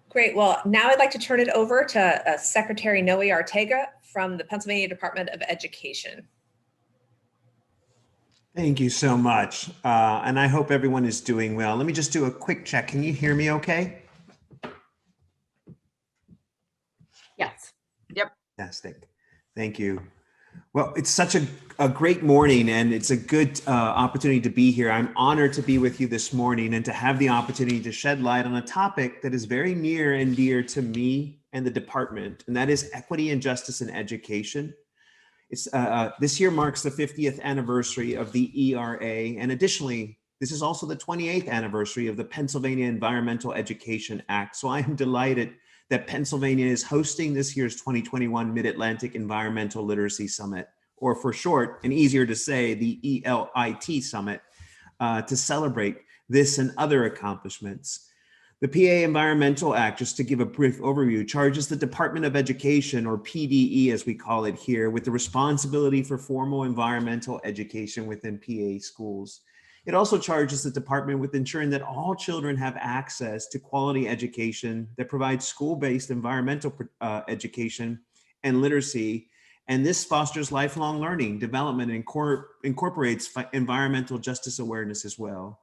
Great. Well, now I'd like to turn it over to Secretary Noe Ortega from the Pennsylvania Department of Education. Thank you so much. And I hope everyone is doing well. Let me just do a quick check. Can you hear me okay? Yes. Yep. Fantastic. Thank you. Well, it's such a great morning, and it's a good opportunity to be here. I'm honored to be with you this morning and to have the opportunity to shed light on a topic that is very near and dear to me and the department, and that is equity and justice in education. This year marks the 50th anniversary of the ERA, and additionally, this is also the 28th anniversary of the Pennsylvania Environmental Education Act. So I am delighted that Pennsylvania is hosting this year's 2021 Mid-Atlantic Environmental Literacy Summit, or for short and easier to say, the ELIT Summit, to celebrate this and other accomplishments. The PA Environmental Act, just to give a brief overview, charges the Department of Education, or PDE as we call it here, with the responsibility for formal environmental education within PA schools. It also charges the department with ensuring that all children have access to quality education that provides school-based environmental education and literacy. And this fosters lifelong learning, development, and incorporates environmental justice awareness as well.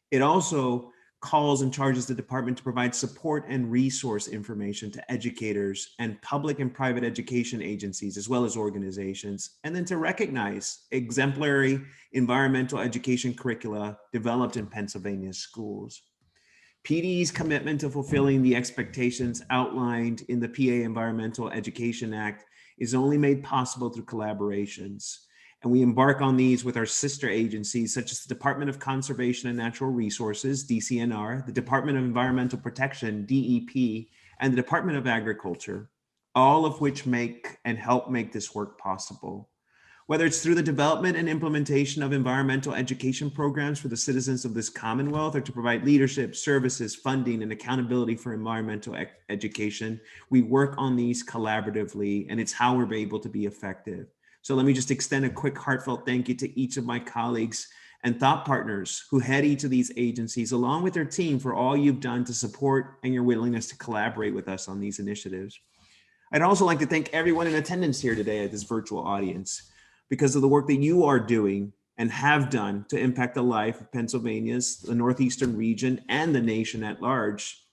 It also calls and charges the department to provide support and resource information to educators and public and private education agencies, as well as organizations, and then to recognize exemplary environmental education curricula developed in Pennsylvania's schools. PDE's commitment to fulfilling the expectations outlined in the PA Environmental Education Act is only made possible through collaborations. And we embark on these with our sister agencies, such as the Department of Conservation and Natural Resources, DCNR, the Department of Environmental Protection, DEP, and the Department of Agriculture, all of which make and help make this work possible. Whether it's through the development and implementation of environmental education programs for the citizens of this Commonwealth, or to provide leadership, services, funding, and accountability for environmental education, we work on these collaboratively, and it's how we're able to be effective. So let me just extend a quick heartfelt thank you to each of my colleagues and thought partners who head each of these agencies, along with their team, for all you've done to support and your willingness to collaborate with us on these initiatives. I'd also like to thank everyone in attendance here today at this virtual audience because of the work that you are doing and have done to impact the life of Pennsylvania's, the Northeastern region, and the nation at large,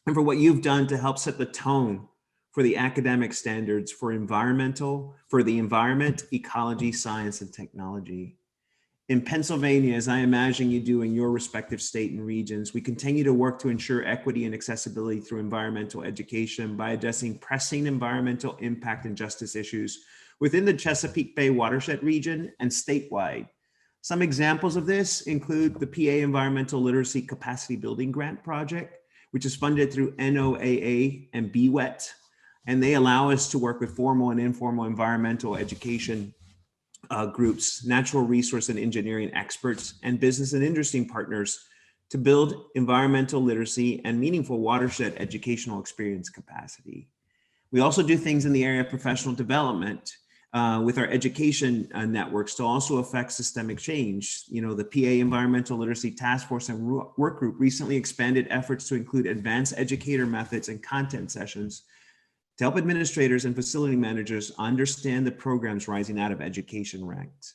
and for what you've done to help set the tone for the academic standards for the environment, ecology, science, and technology. In Pennsylvania, as I imagine you do in your respective state and regions, we continue to work to ensure equity and accessibility through environmental education by addressing pressing environmental impact and justice issues within the Chesapeake Bay watershed region and statewide. Some examples of this include the PA Environmental Literacy Capacity Building Grant Project, which is funded through NOAA and BWET. And they allow us to work with formal and informal environmental education groups, natural resource and engineering experts, and business and industry partners to build environmental literacy and meaningful watershed educational experience capacity. We also do things in the area of professional development with our education networks to also affect systemic change. You know, the PA Environmental Literacy Task Force and Work Group recently expanded efforts to include advanced educator methods and content sessions to help administrators and facility managers understand the programs rising out of education ranks.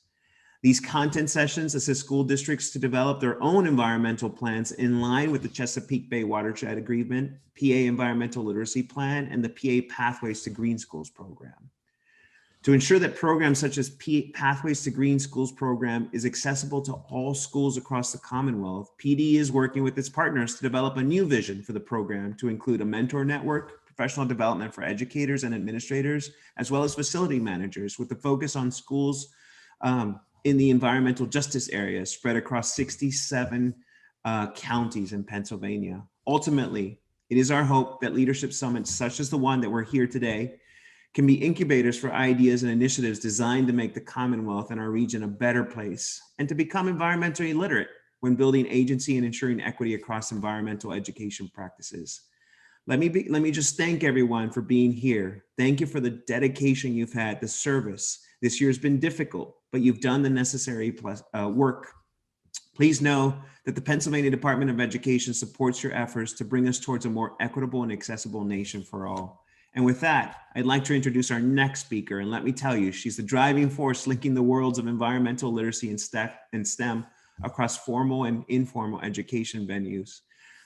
These content sessions assist school districts to develop their own environmental plans in line with the Chesapeake Bay Watershed Agreement, PA Environmental Literacy Plan, and the PA Pathways to Green Schools program. To ensure that programs such as Pathways to Green Schools program is accessible to all schools across the Commonwealth, PD is working with its partners to develop a new vision for the program to include a mentor network, professional development for educators and administrators, as well as facility managers, with the focus on schools in the environmental justice area spread across 67 counties in Pennsylvania. Ultimately, it is our hope that leadership summits such as the one that we're here today can be incubators for ideas and initiatives designed to make the Commonwealth and our region a better place and to become environmentally literate when building agency and ensuring equity across environmental education practices. Let me just thank everyone for being here. Thank you for the dedication you've had, the service. This year has been difficult, but you've done the necessary work Please know that the Pennsylvania Department of Education supports your efforts to bring us towards a more equitable and accessible nation for all. And with that, I'd like to introduce our next speaker. And let me tell you, she's the driving force linking the worlds of environmental literacy and STEM across formal and informal education venues.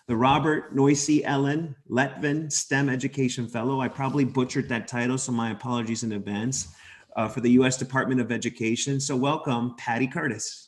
The Robert Noisy Ellen Letvin STEM Education Fellow. I probably butchered that title, so my apologies in advance, for the U.S. Department of Education. So welcome, Patty Curtis.